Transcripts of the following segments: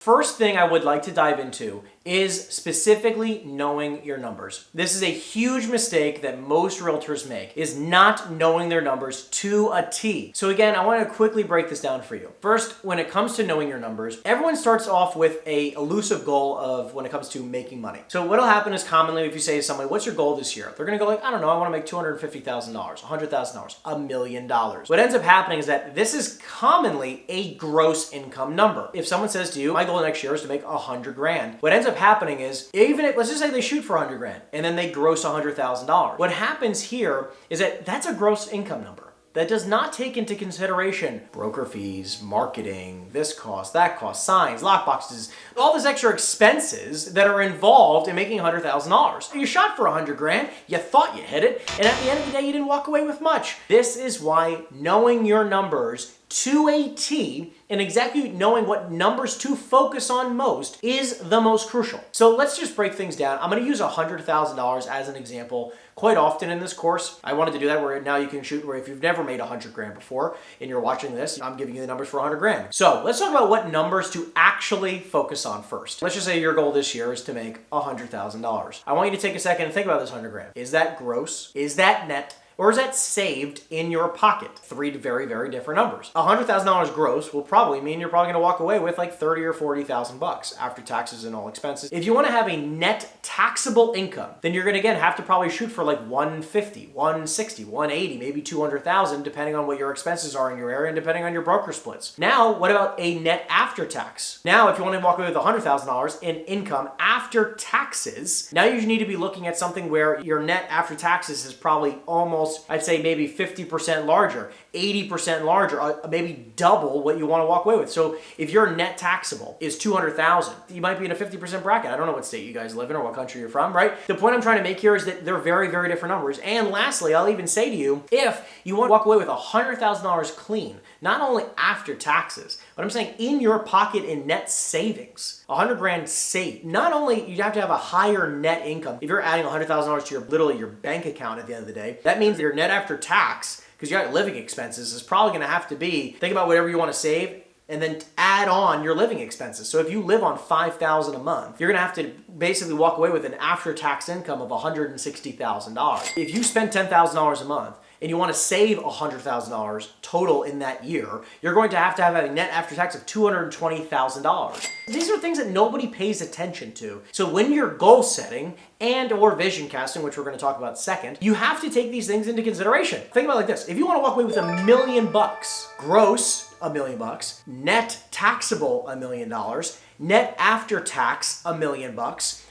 First thing I would like to dive into is specifically knowing your numbers. This is a huge mistake that most realtors make, is not knowing their numbers to a T. So again, I want to quickly break this down for you. First, when it comes to knowing your numbers, everyone starts off with a elusive goal of when it comes to making money. So what'll happen is commonly if you say to somebody, what's your goal this year? They're going to go like, I don't know, I want to make $250,000, $100,000, $1 million. What ends up happening is that this is commonly a gross income number. If someone says to you, my goal next year is to make 100 grand, what ends up happening is, even if, let's just say they shoot for 100 grand and then they gross $100,000. What happens here is that that's a gross income number. That does not take into consideration broker fees, marketing, this cost, that cost, signs, lockboxes, all these extra expenses that are involved in making $100,000. You shot for 100 grand, you thought you hit it, and at the end of the day, you didn't walk away with much. This is why knowing your numbers to a T and exactly knowing what numbers to focus on most is the most crucial. So let's just break things down. I'm going to use $100,000 as an example quite often in this course. I wanted to do that where now you can shoot where if you've never made 100 grand before and you're watching this, I'm giving you the numbers for 100 grand. So let's talk about what numbers to actually focus on first. Let's just say your goal this year is to make $100,000. I want you to take a second and think about this 100 grand. Is that gross? Is that net? Or is that saved in your pocket? Three very, very different numbers. $100,000 gross will probably mean you're probably gonna walk away with like 30 or 40,000 bucks after taxes and all expenses. If you wanna have a net taxable income, then you're gonna again have to probably shoot for like 150, 160, 180, maybe 200,000, depending on what your expenses are in your area and depending on your broker splits. Now, what about a net after tax? Now, if you wanna walk away with $100,000 in income after taxes, now you need to be looking at something where your net after taxes is probably almost, I'd say maybe 50% larger, 80% larger, maybe double what you want to walk away with. So if your net taxable is 200,000, you might be in a 50% bracket. I don't know what state you guys live in or what country you're from, right? The point I'm trying to make here is that they're very, very different numbers. And lastly, I'll even say to you, if you want to walk away with $100,000 clean, not only after taxes, but I'm saying in your pocket in net savings, 100 grand saved. Not only you have to have a higher net income. If you're adding $100,000 to literally your bank account at the end of the day, that means your net after tax, because you got living expenses, is probably going to have to be, think about whatever you want to save and then add on your living expenses. So if you live on $5,000 a month, you're gonna have to basically walk away with an after-tax income of $160,000. If you spend $10,000 a month and you wanna save $100,000 total in that year, you're going to have a net after-tax of $220,000. These are things that nobody pays attention to. So when you're goal setting and or vision casting, which we're gonna talk about second, you have to take these things into consideration. Think about it like this. If you wanna walk away with $1 million, gross, $1 million, net taxable $1 million, net after tax $1 million,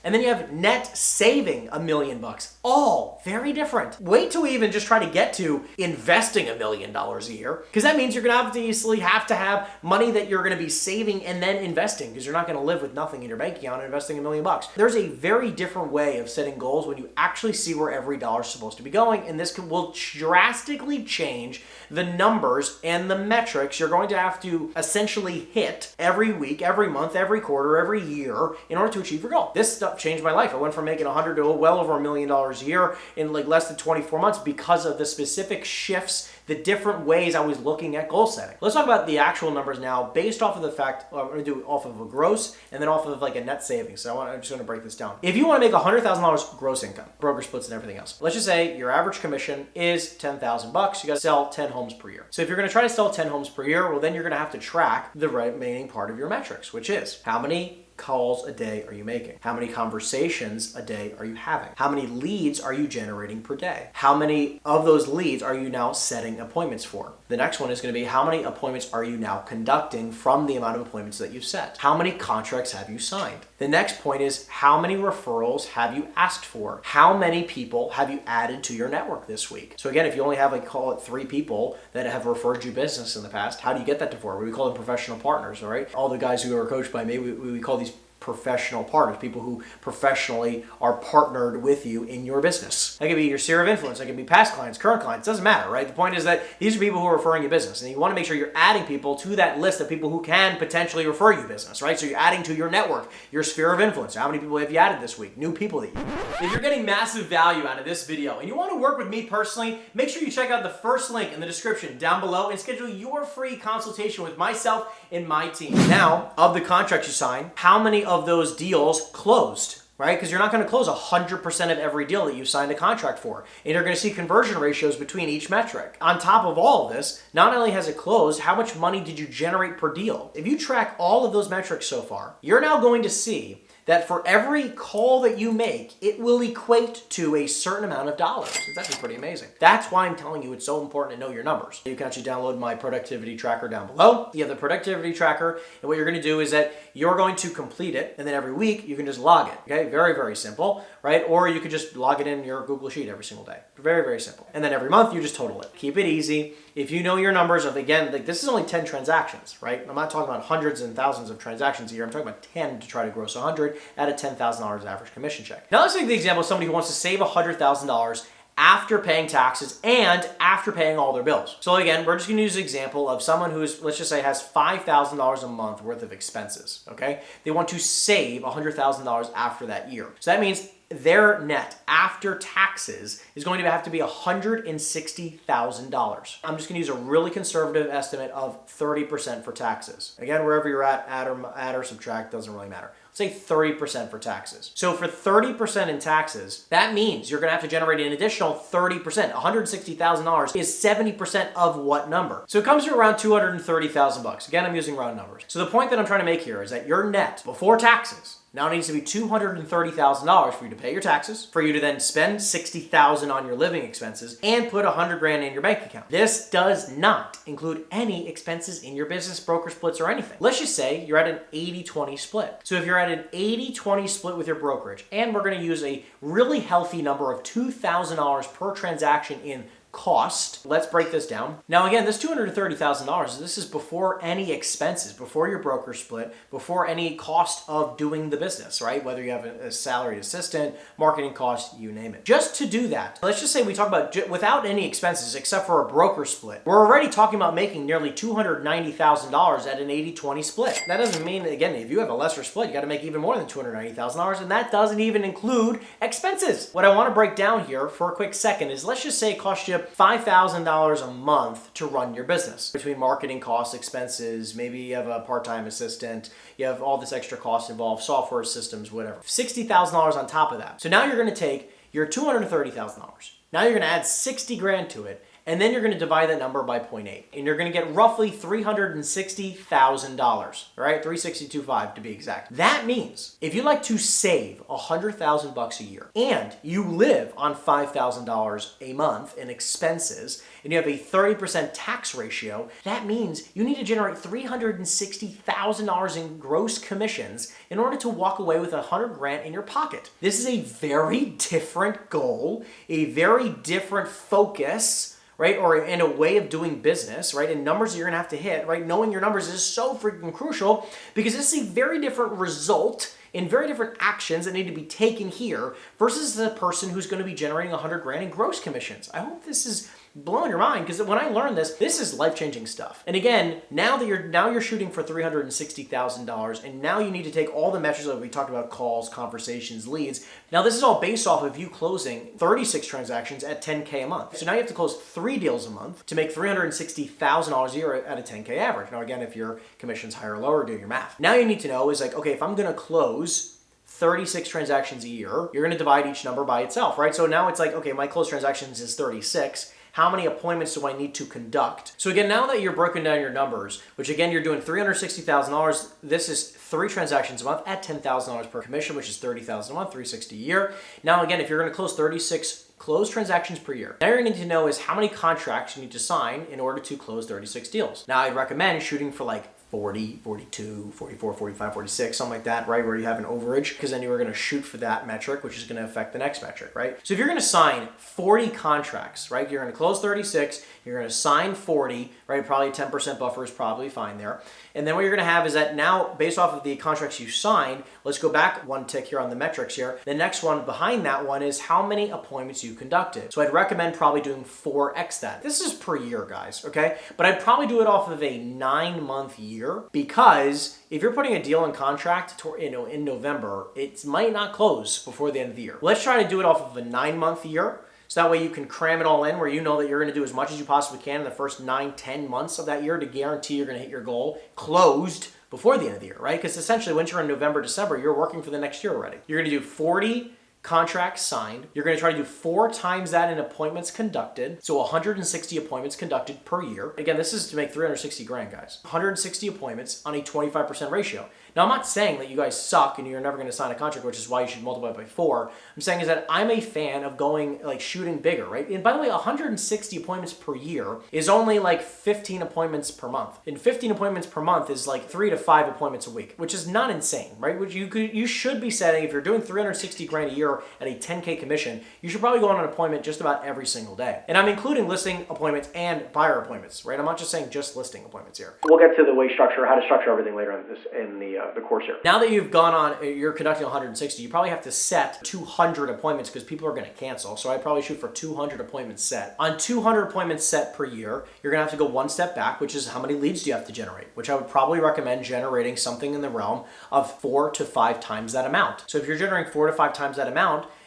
and then you have net saving $1 million. All very different. Wait till we even just try to get to investing $1 million a year, because that means you're gonna obviously have to have money that you're gonna be saving and then investing, because you're not gonna live with nothing in your bank account and investing $1 million. There's a very different way of setting goals when you actually see where every dollar is supposed to be going, and this will drastically change the numbers and the metrics you're going to have to essentially hit every week, every month, every quarter, every year in order to achieve your goal. This stuff changed my life. I went from making 100 to well over $1 million a year in like less than 24 months because of the specific shifts, the different ways I was looking at goal setting. Let's talk about the actual numbers now based off of the fact, I'm gonna do it off of a gross and then off of like a net savings. So I'm just gonna break this down. If you wanna make $100,000 gross income, broker splits and everything else, let's just say your average commission is $10,000. You gotta sell 10 homes per year. So if you're gonna try to sell 10 homes per year, well then you're gonna have to track the remaining part of your metrics, which is how many calls a day are you making? How many conversations a day are you having? How many leads are you generating per day? How many of those leads are you now setting appointments for? The next one is going to be how many appointments are you now conducting from the amount of appointments that you've set? How many contracts have you signed? The next point is how many referrals have you asked for? How many people have you added to your network this week? So again, if you only have like call it 3 people that have referred you business in the past, how do you get that to 4? We call them professional partners, all right? All the guys who are coached by me, we call these professional partners, people who professionally are partnered with you in your business. That could be your sphere of influence. That could be past clients, current clients. Doesn't matter, right? The point is that these are people who are referring you business, and you want to make sure you're adding people to that list of people who can potentially refer you business, right? So you're adding to your network, your sphere of influence. How many people have you added this week? New people that you. If you're getting massive value out of this video and you want to work with me personally, make sure you check out the first link in the description down below and schedule your free consultation with myself and my team. Now, of the contracts you sign, how many of those deals closed? Right? Because you're not going to close 100% of every deal that you signed a contract for. And you're going to see conversion ratios between each metric. On top of all of this, not only has it closed, how much money did you generate per deal? If you track all of those metrics so far, you're now going to see that for every call that you make, it will equate to a certain amount of dollars. It's actually pretty amazing. That's why I'm telling you it's so important to know your numbers. You can actually download my productivity tracker down below. You have the productivity tracker, and what you're gonna do is that you're going to complete it, and then every week you can just log it, okay? Very, very simple, right? Or you could just log it in your Google Sheet every single day. Very, very simple. And then every month you just total it. Keep it easy. If you know your numbers of, again, like this is only 10 transactions, right? I'm not talking about hundreds and thousands of transactions a year. I'm talking about 10 to try to gross 100 at a $10,000 average commission check. Now let's take the example of somebody who wants to save $100,000 after paying taxes and after paying all their bills. So again, we're just gonna use an example of someone who's, let's just say, has $5,000 a month worth of expenses, okay? They want to save $100,000 after that year. So that means their net after taxes is going to have to be $160,000. I'm just gonna use a really conservative estimate of 30% for taxes. Again, wherever you're at, add or subtract, doesn't really matter. Say 30% for taxes. So for 30% in taxes, that means you're gonna have to generate an additional 30%. $160,000 is 70% of what number? So it comes to around $230,000. Again, I'm using round numbers. So the point that I'm trying to make here is that your net before taxes now it needs to be $230,000 for you to pay your taxes, for you to then spend $60,000 on your living expenses, and put $100,000 in your bank account. This does not include any expenses in your business, broker splits, or anything. Let's just say you're at an 80-20 split. So if you're at an 80-20 split with your brokerage, and we're going to use a really healthy number of $2,000 per transaction in cost. Let's break this down. Now again, this $230,000, this is before any expenses, before your broker split, before any cost of doing the business, right? Whether you have a salaried assistant, marketing cost, you name it. Just to do that, let's just say we talk about without any expenses except for a broker split. We're already talking about making nearly $290,000 at an 80-20 split. That doesn't mean, again, if you have a lesser split, you got to make even more than $290,000, and that doesn't even include expenses. What I want to break down here for a quick second is, let's just say it costs you $5,000 a month to run your business. Between marketing costs, expenses, maybe you have a part-time assistant, you have all this extra cost involved, software systems, whatever. $60,000 on top of that. So now you're gonna take your $230,000. Now you're gonna add 60 grand to it, and then you're going to divide that number by 0.8. And you're going to get roughly $360,000, right? 362.5 to be exact. That means if you like to save $100,000 a year and you live on $5,000 a month in expenses and you have a 30% tax ratio, that means you need to generate $360,000 in gross commissions in order to walk away with $100,000 in your pocket. This is a very different goal, a very different focus, right? Or in a way of doing business, right? And numbers that you're gonna have to hit, right? Knowing your numbers is so freaking crucial because this is a very different result in very different actions that need to be taken here versus the person who's gonna be generating $100,000 in gross commissions. I hope this is blowing your mind, because when I learned this is life-changing stuff. And again, now you're shooting for $360,000, and now you need to take all the measures that we talked about: calls, conversations, leads. Now this is all based off of you closing 36 transactions at $10K a month. So now you have to close 3 deals a month to make $360,000 a year at a $10K average. Now again, if your commission's higher or lower, do your math. Now you need to know is like, okay, if I'm gonna close 36 transactions a year, you're gonna divide each number by itself, right? So now it's like, okay, my closed transactions is 36. How many appointments do I need to conduct? So again, now that you're broken down your numbers, which again, you're doing $360,000, this is 3 transactions a month at $10,000 per commission, which is $30,000 a month, $360 a year. Now again, if you're gonna close 36 closed transactions per year, now you're gonna need to know is how many contracts you need to sign in order to close 36 deals. Now I recommend shooting for like 40, 42, 44, 45, 46, something like that, right? Where you have an overage, because then you were going to shoot for that metric, which is going to affect the next metric, right? So if you're going to sign 40 contracts, right? You're going to close 36, you're going to sign 40, right? Probably 10% buffer is probably fine there. And then what you're going to have is that now, based off of the contracts you signed, let's go back one tick here on the metrics here. The next one behind that one is how many appointments you conducted. So I'd recommend probably doing 4x that. This is per year, guys, okay? But I'd probably do it off of a 9-month year, because if you're putting a deal in contract in November, it might not close before the end of the year. Let's try to do it off of a 9-month year. So that way you can cram it all in, where you know that you're going to do as much as you possibly can in the first 9-10 months of that year to guarantee you're going to hit your goal closed before the end of the year, right? Because essentially once you're in November, December, you're working for the next year already. You're going to do 40 contracts signed. You're going to try to do 4 times that in appointments conducted. So 160 appointments conducted per year. Again, this is to make 360 grand, guys. 160 appointments on a 25% ratio. Now, I'm not saying that you guys suck and you're never going to sign a contract, which is why you should multiply it by 4. I'm saying is that I'm a fan of going, like, shooting bigger, right? And by the way, 160 appointments per year is only like 15 appointments per month. And 15 appointments per month is like 3 to 5 appointments a week, which is not insane, right? Which you should be setting, if you're doing 360 grand a year at a 10K commission, you should probably go on an appointment just about every single day. And I'm including listing appointments and buyer appointments, right? I'm not just saying just listing appointments here. We'll get to the way structure, how to structure everything later on in the course here. Now that you've gone on, you're conducting 160, you probably have to set 200 appointments because people are going to cancel. So I probably shoot for 200 appointments set. On 200 appointments set per year, you're going to have to go one step back, which is how many leads do you have to generate, which I would probably recommend generating something in the realm of 4 to 5 times that amount. So if you're generating 4 to 5 times that amount,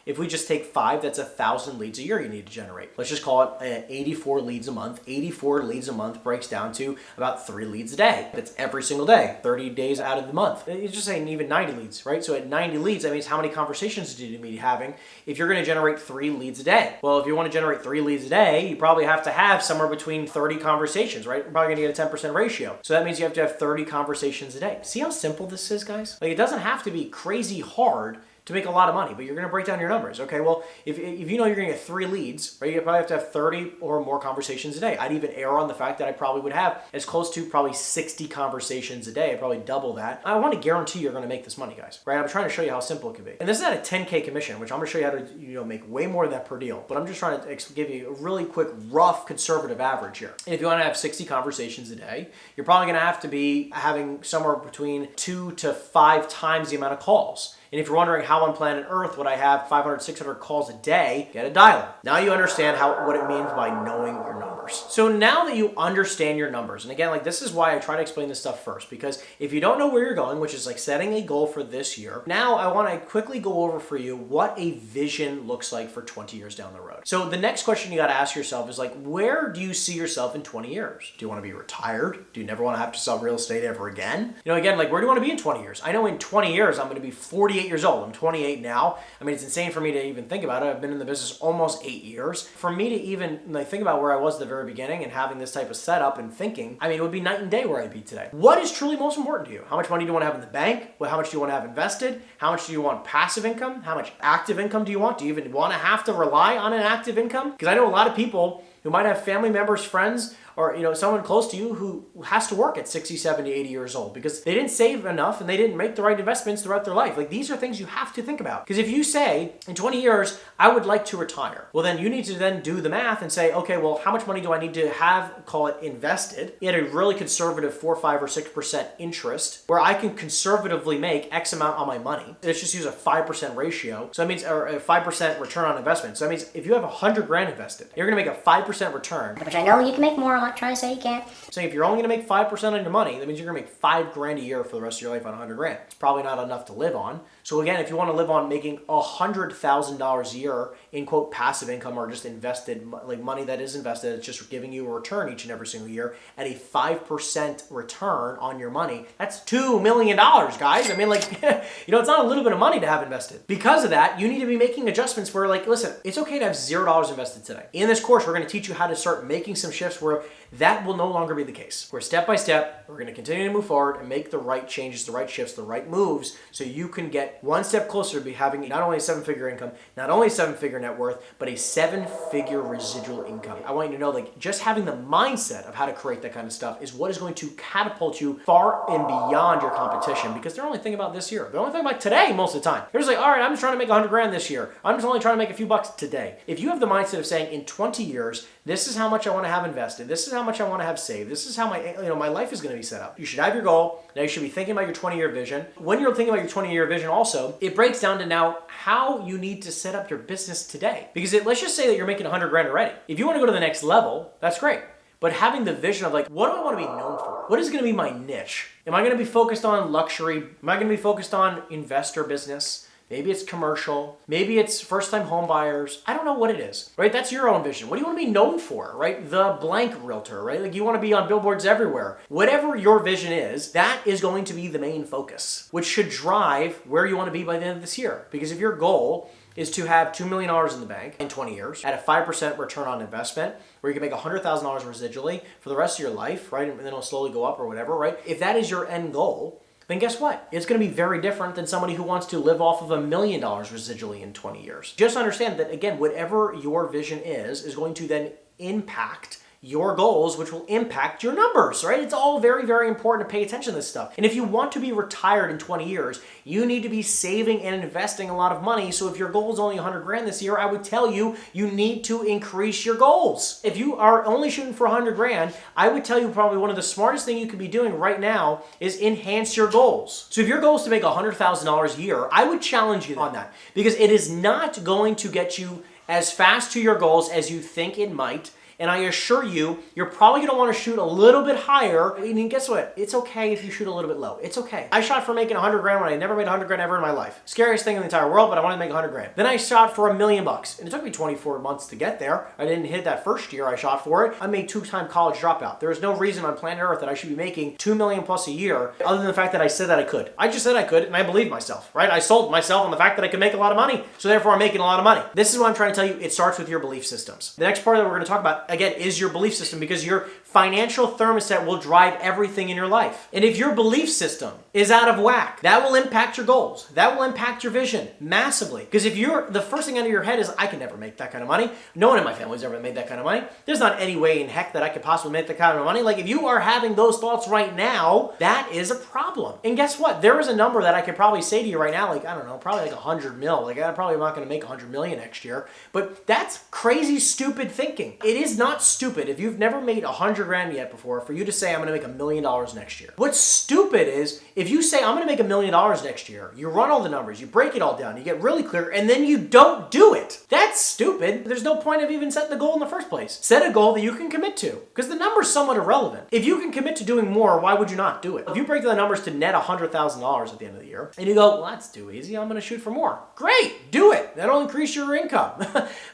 if we just take 5, that's 1,000 leads a year you need to generate. Let's just call it 84 leads a month. 84 leads a month breaks down to about 3 leads a day. That's every single day, 30 days out of the month. You're just saying even 90 leads, right? So at 90 leads, that means how many conversations do you need to be having if you're going to generate 3 leads a day? Well, if you want to generate 3 leads a day, you probably have to have somewhere between 30 conversations, right? You're probably going to get a 10% ratio. So that means you have to have 30 conversations a day. See how simple this is, guys? Like, it doesn't have to be crazy hard to make a lot of money, but you're going to break down your numbers. Okay, well, if you know you're going to get 3 leads, right, you probably have to have 30 or more conversations a day. I'd even err on the fact that I probably would have as close to probably 60 conversations a day. I'd probably double that. I want to guarantee you're going to make this money, guys, right? I'm trying to show you how simple it can be. And this is at a 10K commission, which I'm going to show you how to make way more than that per deal. But I'm just trying to give you a really quick, rough, conservative average here. And if you want to have 60 conversations a day, you're probably going to have to be having somewhere between 2 to 5 times the amount of calls. And if you're wondering how on planet Earth would I have 500, 600 calls a day, get a dialer. Now you understand what it means by knowing your numbers. So now that you understand your numbers, and again, like, this is why I try to explain this stuff first, because if you don't know where you're going, which is like setting a goal for this year, now I want to quickly go over for you what a vision looks like for 20 years down the road. So the next question you got to ask yourself is, like, where do you see yourself in 20 years? Do you want to be retired? Do you never want to have to sell real estate ever again? You know, again, like, where do you want to be in 20 years? I know in 20 years, I'm going to be 48 years old. I'm 28 now. I mean, it's insane for me to even think about it. I've been in the business almost 8 years. For me to even think about where I was at the very beginning and having this type of setup and thinking, I mean, it would be night and day where I'd be today. What is truly most important to you? How much money do you want to have in the bank? How much do you want to have invested? How much do you want passive income? How much active income do you want? Do you even want to have to rely on an active income? Because I know a lot of people who might have family members, friends, or someone close to you who has to work at 60, 70, 80 years old because they didn't save enough and they didn't make the right investments throughout their life. Like, these are things you have to think about. Because if you say, in 20 years, I would like to retire, well, then you need to then do the math and say, okay, well, how much money do I need to have, call it invested, in a really conservative 4, 5, or 6% interest, where I can conservatively make X amount on my money. Let's just use a 5% ratio. So that means, or a 5% return on investment. So that means if you have 100 grand invested, you're going to make a 5% return. Which I know you can make more. I'm not trying to say you can't. Saying if you're only going to make 5% on your money, that means you're going to make 5 grand a year for the rest of your life on 100 grand. It's probably not enough to live on. So again, if you want to live on making $100,000 a year in, quote, passive income, or just invested, like money that is invested, it's just giving you a return each and every single year at a 5% return on your money, that's $2 million, guys. I mean, like, it's not a little bit of money to have invested. Because of that, you need to be making adjustments where, like, listen, it's okay to have $0 invested today. In this course, we're going to teach you how to start making some shifts where that will no longer be the case. We're step by step, we're going to continue to move forward and make the right changes, the right shifts, the right moves, so you can get one step closer to be having not only a 7-figure income, not only a 7-figure net worth, but a 7-figure residual income. I want you to know, like, just having the mindset of how to create that kind of stuff is what is going to catapult you far and beyond your competition, because they're only thinking about this year. They're only thinking about today most of the time. They're just like, all right, I'm just trying to make 100 grand this year. I'm just only trying to make a few bucks today. If you have the mindset of saying, in 20 years, this is how much I want to have invested, this is how much I want to have saved, this is how my life is going to be set up. You should have your goal. Now you should be thinking about your 20-year vision. When you're thinking about your 20-year vision also, it breaks down to now how you need to set up your business today. Because let's just say that you're making 100 grand already. If you want to go to the next level, that's great. But having the vision of like, what do I want to be known for? What is going to be my niche? Am I going to be focused on luxury? Am I going to be focused on investor business? Maybe it's commercial. Maybe it's first-time home buyers. I don't know what it is, right? That's your own vision. What do you want to be known for, right? The blank realtor, right? Like you want to be on billboards everywhere. Whatever your vision is, that is going to be the main focus, which should drive where you want to be by the end of this year. Because if your goal is to have $2 million in the bank in 20 years at a 5% return on investment, where you can make $100,000 residually for the rest of your life, right? And then it'll slowly go up or whatever, right? If that is your end goal, then guess what? It's going to be very different than somebody who wants to live off of $1 million residually in 20 years. Just understand that, again, whatever your vision is going to then impact your goals, which will impact your numbers, right? It's all very, very important to pay attention to this stuff. And if you want to be retired in 20 years, you need to be saving and investing a lot of money. So if your goal is only 100 grand this year, I would tell you, you need to increase your goals. If you are only shooting for 100 grand, I would tell you probably one of the smartest things you could be doing right now is enhance your goals. So if your goal is to make $100,000 a year, I would challenge you on that, because it is not going to get you as fast to your goals as you think it might. And I assure you, you're probably going to want to shoot a little bit higher. I mean, guess what? It's okay if you shoot a little bit low. It's okay. I shot for making 100 grand when I never made 100 grand ever in my life. Scariest thing in the entire world, but I wanted to make 100 grand. Then I shot for $1 million. And it took me 24 months to get there. I didn't hit that first year I shot for it. I made 2-time college dropout. There is no reason on planet Earth that I should be making $2 million plus a year, other than the fact that I said that I could. I just said I could, and I believed myself, right? I sold myself on the fact that I could make a lot of money. So therefore, I'm making a lot of money. This is what I'm trying to tell you. It starts with your belief systems. The next part that we're going to talk about, again, is your belief system, because your financial thermostat will drive everything in your life. And if your belief system is out of whack, that will impact your goals. That will impact your vision massively. Because if the first thing under your head is, I can never make that kind of money. No one in my family's ever made that kind of money. There's not any way in heck that I could possibly make that kind of money. Like, if you are having those thoughts right now, that is a problem. And guess what? There is a number that I could probably say to you right now, like, I don't know, probably like 100 mil. Like, I'm probably not going to make 100 million next year. But that's crazy, stupid thinking. It is not stupid if you've never made 100 grand yet before for you to say, I'm going to make $1 million next year. What's stupid is if you say, I'm going to make $1 million next year, you run all the numbers, you break it all down, you get really clear, and then you don't do it. That's stupid. There's no point of even setting the goal in the first place. Set a goal that you can commit to, because the number's somewhat irrelevant. If you can commit to doing more, why would you not do it? If you break the numbers to net $100,000 at the end of the year, and you go, well, that's too easy, I'm going to shoot for more. Great, do it. That'll increase your income.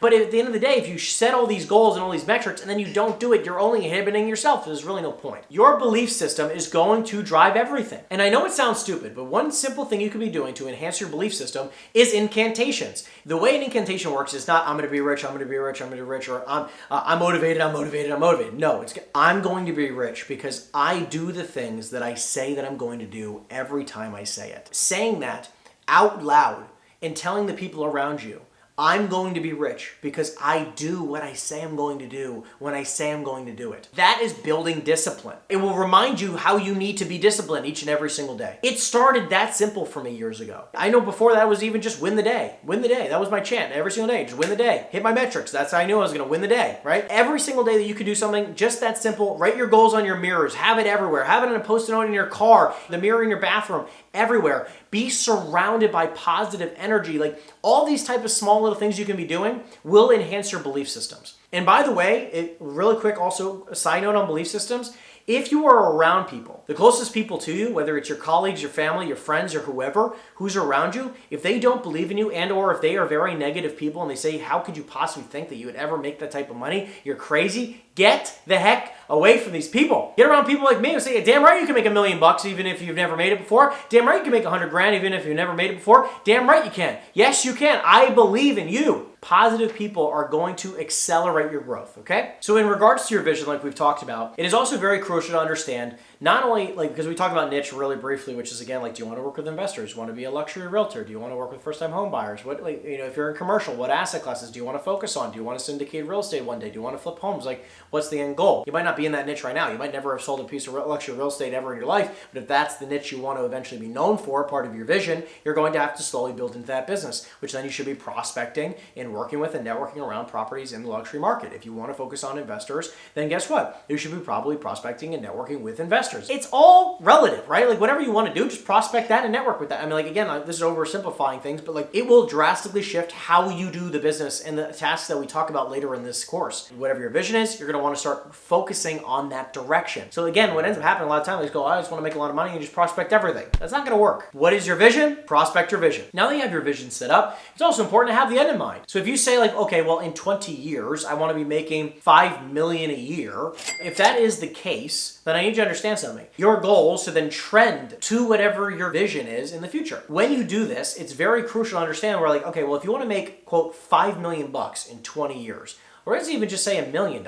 But at the end of the day, if you set all these goals and all these metrics, and then you don't do it, you're only inhibiting yourself. There's really no point. Your belief system is going to drive everything. And I know it sounds stupid, but one simple thing you can be doing to enhance your belief system is incantations. The way an incantation works is not, I'm going to be rich, I'm going to be rich, I'm going to be rich, or I'm motivated, I'm motivated, I'm motivated. No, it's I'm going to be rich because I do the things that I say that I'm going to do every time I say it. Saying that out loud and telling the people around you, I'm going to be rich because I do what I say I'm going to do when I say I'm going to do it. That is building discipline. It will remind you how you need to be disciplined each and every single day. It started that simple for me years ago. I know before that was even just win the day. Win the day. That was my chant every single day. Just win the day. Hit my metrics. That's how I knew I was going to win the day, right? Every single day that you could do something just that simple, write your goals on your mirrors. Have it everywhere. Have it on a post-it note in your car, the mirror in your bathroom, everywhere. Be surrounded by positive energy. Like all these type of small little things you can be doing will enhance your belief systems. And by the way, really quick also, a side note on belief systems, if you are around people, the closest people to you, whether it's your colleagues, your family, your friends, or whoever who's around you, if they don't believe in you and or if they are very negative people and they say, how could you possibly think that you would ever make that type of money? You're crazy. Get the heck away from these people. Get around people like me who say, damn right you can make $1 million even if you've never made it before. Damn right you can make 100 grand even if you've never made it before. Damn right you can. Yes, you can. I believe in you. Positive people are going to accelerate your growth, okay? So in regards to your vision, like we've talked about, it is also very crucial to understand, not only like, because we talked about niche really briefly, which is again, like, do you want to work with investors? Do you want to be a luxury realtor? Do you want to work with first-time home buyers? What, like, you know, if you're in commercial, what asset classes do you want to focus on? Do you want to syndicate real estate one day? Do you want to flip homes? Like, what's the end goal? You might not be in that niche right now. You might never have sold a piece of luxury real estate ever in your life, but if that's the niche you want to eventually be known for, part of your vision, you're going to have to slowly build into that business, which then you should be prospecting and working with and networking around properties in the luxury market. If you want to focus on investors, then guess what? You should be probably prospecting and networking with investors. It's all relative, right? Like whatever you want to do, just prospect that and network with that. I mean, like again, this is oversimplifying things, but like it will drastically shift how you do the business and the tasks that we talk about later in this course. Whatever your vision is, you're going to want to start focusing on that direction. So again, what ends up happening a lot of times is go, I just want to make a lot of money and just prospect everything. That's not going to work. What is your vision? Prospect your vision. Now that you have your vision set up, it's also important to have the end in mind. So if you say like, okay, well, in 20 years, I want to be making $5 million a year. If that is the case, then I need you to understand something. Your goal is to then trend to whatever your vision is in the future. When you do this, it's very crucial to understand where like, okay, well, if you want to make, quote, $5 million in 20 years, or let's even just say $1 million.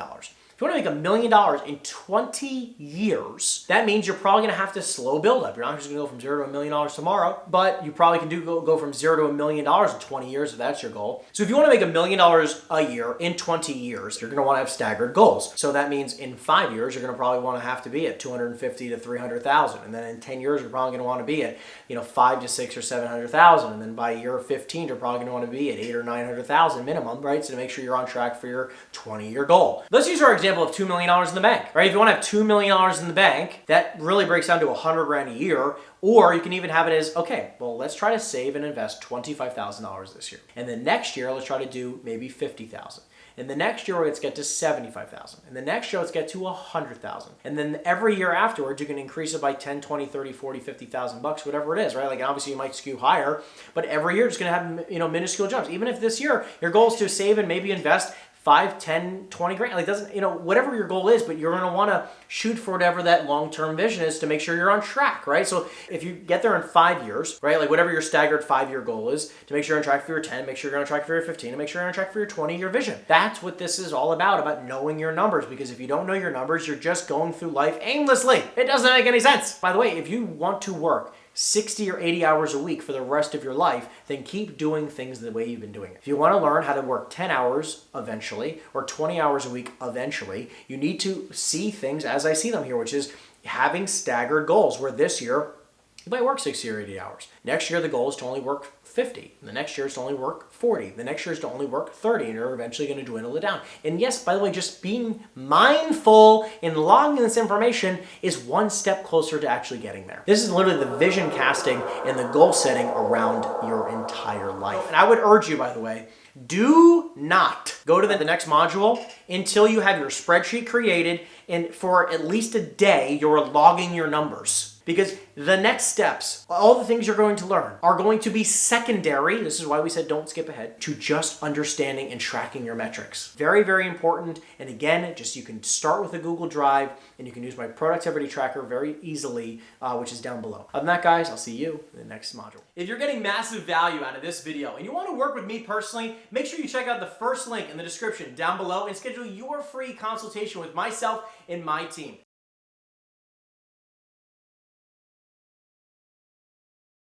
If you want to make $1 million in 20 years, that means you're probably going to have to slow build up. You're not just going to go from $0 to $1 million tomorrow, but you probably can go from 0 to $1 million in 20 years if that's your goal. So if you want to make $1 million a year in 20 years, you're going to want to have staggered goals. So that means in 5 years, you're going to probably want to have to be at 250 to 300,000. And then in 10 years, you're probably going to want to be at, 5 to 6 or 700,000. And then by year 15, you're probably going to want to be at 8 or 900,000 minimum, right? So to make sure you're on track for your 20-year goal. Let's use our example of $2 million in the bank, right? If you want to have $2 million in the bank, that really breaks down to 100 grand a year. Or you can even have it as, okay, well, let's try to save and invest $25,000 this year. And then next year, let's try to do maybe 50,000. And the next year, let's get to 75,000. And the next year, let's get to 100,000. And then every year afterwards, you can increase it by 10, 20, 30, 40, 50,000 bucks, whatever it is, right? Like obviously you might skew higher, but every year it's going to have, minuscule jumps. Even if this year your goal is to save and maybe invest 5, 10, 20 grand, like doesn't, whatever your goal is, but you're going to want to shoot for whatever that long-term vision is to make sure you're on track, right? So if you get there in 5 years, right, like whatever your staggered 5-year goal is, to make sure you're on track for your 10, make sure you're on track for your 15, and make sure you're on track for your 20-year vision. That's what this is all about knowing your numbers, because if you don't know your numbers, you're just going through life aimlessly. It doesn't make any sense. By the way, if you want to work 60 or 80 hours a week for the rest of your life, then keep doing things the way you've been doing it. If you want to learn how to work 10 hours eventually, or 20 hours a week eventually, you need to see things as I see them here, which is having staggered goals, where this year you might work 60 or 80 hours. Next year, the goal is to only work 50. The next year is to only work 40. The next year is to only work 30, and you're eventually going to dwindle it down. And yes, by the way, just being mindful in logging this information is one step closer to actually getting there. This is literally the vision casting and the goal setting around your entire life. And I would urge you, by the way, do not go to the next module until you have your spreadsheet created, and for at least a day, you're logging your numbers. Because the next steps, all the things you're going to learn, are going to be secondary. This is why we said don't skip ahead to just understanding and tracking your metrics. Very, very important. And again, you can start with a Google Drive, and you can use my productivity tracker very easily, which is down below. Other than that, guys, I'll see you in the next module. If you're getting massive value out of this video and you want to work with me personally, make sure you check out the first link in the description down below and schedule your free consultation with myself and my team.